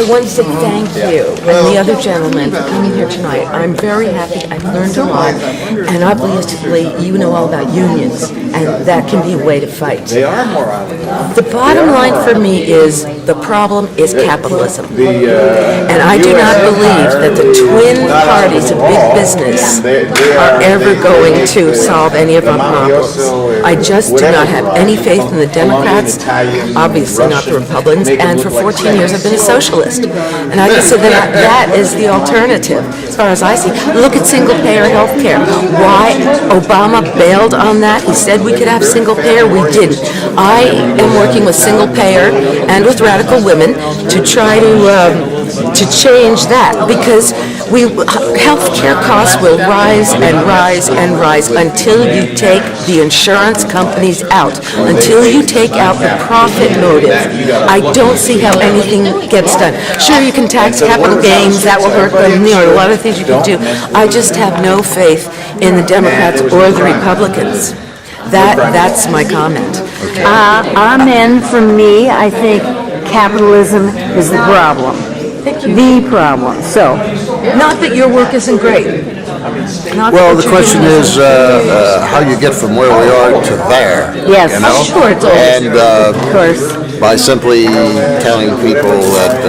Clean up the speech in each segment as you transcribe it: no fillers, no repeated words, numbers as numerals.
I want to say thank you and the other gentleman for coming here tonight. I'm very happy. I've learned a lot, and obviously you know all about unions, and that can be a way to fight. The bottom line for me is the problem is capitalism, and I do not believe that the twin parties of big business are ever going to solve any of our problems. I just do not have any faith in the Democrats, obviously not the Republicans, and for 14 years I've been a socialist. And I can say that that is the alternative, as far as I see. Look at single-payer health care. Why Obama bailed on that? He said we could have single-payer. We didn't. I am working with single-payer and with radical women to try to change that, because health care costs will rise and rise and rise until you take the insurance companies out, until you take out the profit motive. I don't see how anything gets done. Sure, you can tax capital gains, that will hurt them, a lot of things you can do. I just have no faith in the Democrats or the Republicans. That's my comment. Amen from me. I think capitalism is the problem. The problem. So, not that your work isn't great. Well, the question is how you get from where we are to there. Yes, sure, it's always. And of course, by simply telling people that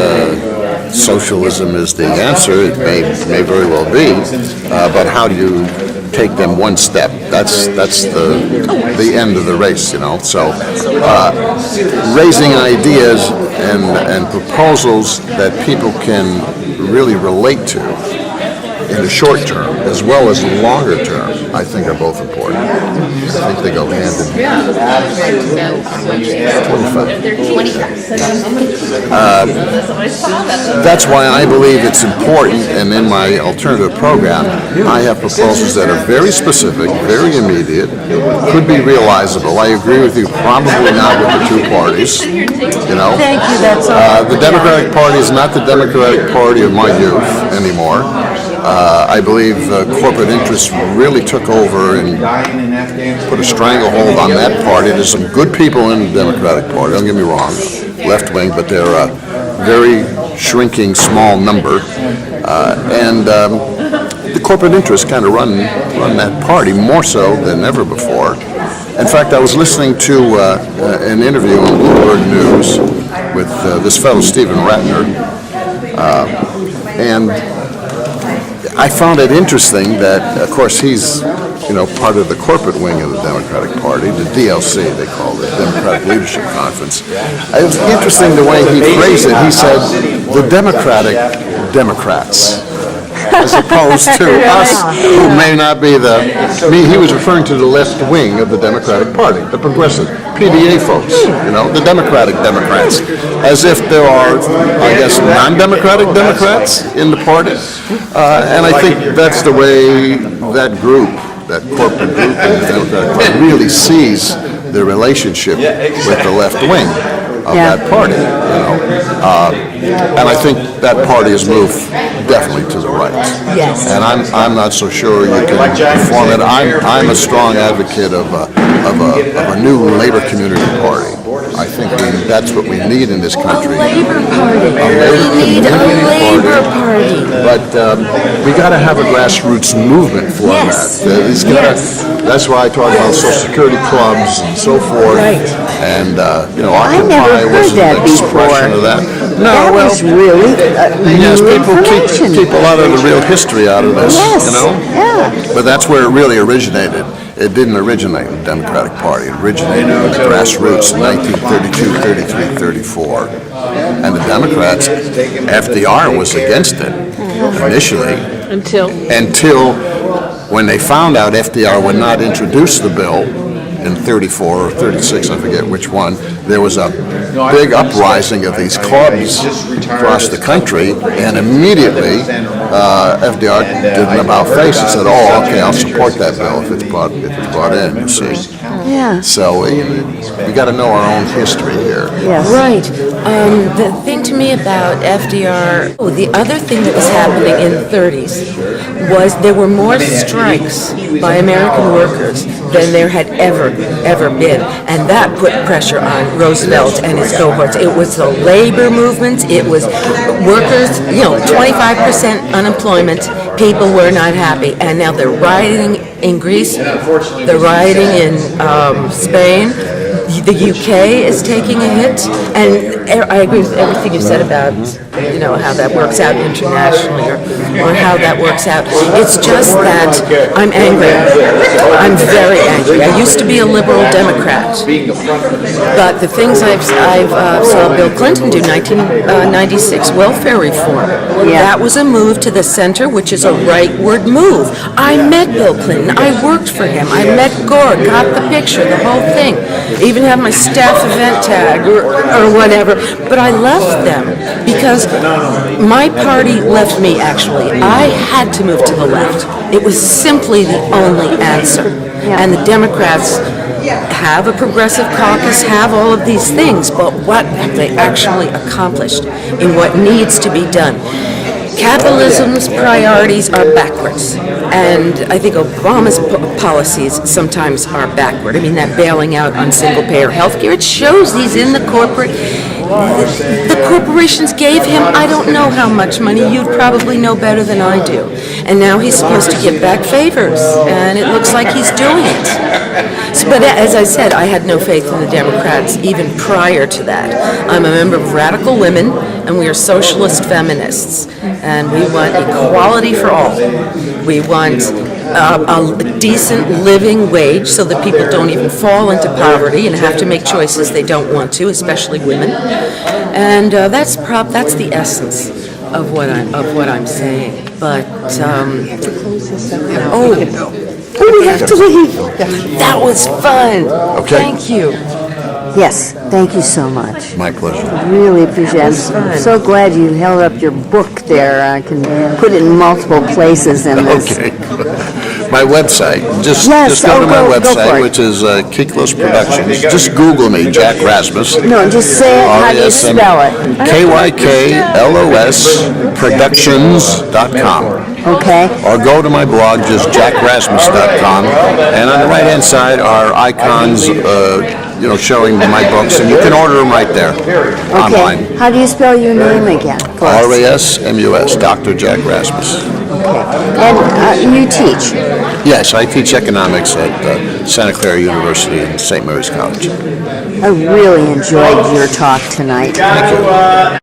socialism is the answer, it may very well be, but how do you take them one step? That's the end of the race, So raising ideas and proposals that people can really relate to in the short term as well as the longer term, I think are both important. I think they go hand in hand. 25. That's why I believe it's important, and in my alternative program, I have proposals that are very specific, very immediate, could be realizable. I agree with you, probably not with the two parties, Thank you, that's all. The Democratic Party is not the Democratic Party of my youth anymore. I believe corporate interests really took over and put a stranglehold on that party. There's some good people in the Democratic Party, don't get me wrong, left wing, but they're a very shrinking small number. And the corporate interests kind of run that party more so than ever before. In fact, I was listening to an interview on Bloomberg News with this fellow, Stephen Ratner, and I found it interesting that, of course, he's, part of the corporate wing of the Democratic Party, the DLC, they call it, Democratic Leadership Conference. It was interesting the way he phrased it. He said, the Democratic Democrats, as opposed to us, who may not be he was referring to the left wing of the Democratic Party, the progressive PDA folks, the Democratic Democrats, as if there are, I guess, non-Democratic Democrats in the party. And I think that's the way that group, that corporate group in the Democratic Party really sees the relationship with the left wing of that party, and I think that party has moved definitely to the right. Yes. And I'm not so sure you can form it. I'm a strong advocate of a new labor community party. I think that's what we need in this country. A labor party. We need a labor party. But we got to have a grassroots movement for that. That's why I talk about Social Security clubs and so forth. Right. And I never heard that expression before. of that. That was really Yes, new people information. keep a lot of the real history out of this, Yes, yeah. But that's where it really originated. It didn't originate in the Democratic Party. It originated in the grassroots in 1932, 33, 34. And the Democrats, FDR was against it initially. Until when they found out FDR would not introduce the bill in 34 or 36, I forget which one, there was a big uprising of these clubs across the country, and immediately FDR did an about-face and said, oh, okay, I'll support that bill if it's brought in, you see. Yeah. So we got to know our own history here. Yes. Right. The thing to me about FDR, the other thing that was happening in the 30s was there were more strikes by American workers than there had ever been. And that put pressure on Roosevelt and his cohorts. It was the labor movement. It was workers, 25% unemployment. People were not happy. And now they're rioting in Greece. They're rioting in Spain. The UK is taking a hit, and I agree with everything you said about, how that works out internationally or how that works out. It's just that I'm angry. I'm very angry. I used to be a liberal Democrat, but the things I saw Bill Clinton do, 1996, welfare reform, that was a move to the center, which is a rightward move. I met Bill Clinton. I worked for him. I met Gore, got the picture, the whole thing. Even have my staff event tag or whatever, but I left them because my party left me, actually. I had to move to the left. It was simply the only answer. And the Democrats have a progressive caucus, have all of these things, but what have they actually accomplished in what needs to be done? Capitalism's priorities are backwards, and I think Obama's policies sometimes are backward. I mean, that bailing out on single-payer health care, it shows he's in the corporate. The corporations gave him, I don't know how much money, you'd probably know better than I do. And now he's supposed to give back favors, and it looks like he's doing it. So, but as I said, I had no faith in the Democrats even prior to that. I'm a member of Radical Women, and we are socialist feminists. And we want equality for all. We want a decent living wage so that people don't even fall into poverty and have to make choices they don't want to, especially women. And that's the essence of what I'm saying. But we have to leave. That was fun. Okay. Thank you. Yes, thank you so much. My pleasure. Really appreciate it. I'm so glad you held up your book there. I can put it in multiple places in this. Okay. My website. Just go to my website, which is Kiklos Productions. Just Google me, Jack Rasmus. No, just say it. How do you spell it? KYKLOS Productions.com. Okay. Or go to my blog, just jackrasmus.com, and on the right-hand side are icons, showing my books, and you can order them right there, online. Okay. How do you spell your name again? RASMUS, Dr. Jack Rasmus. Okay. And you teach? Yes, I teach economics at Santa Clara University and St. Mary's College. I really enjoyed your talk tonight. Thank you.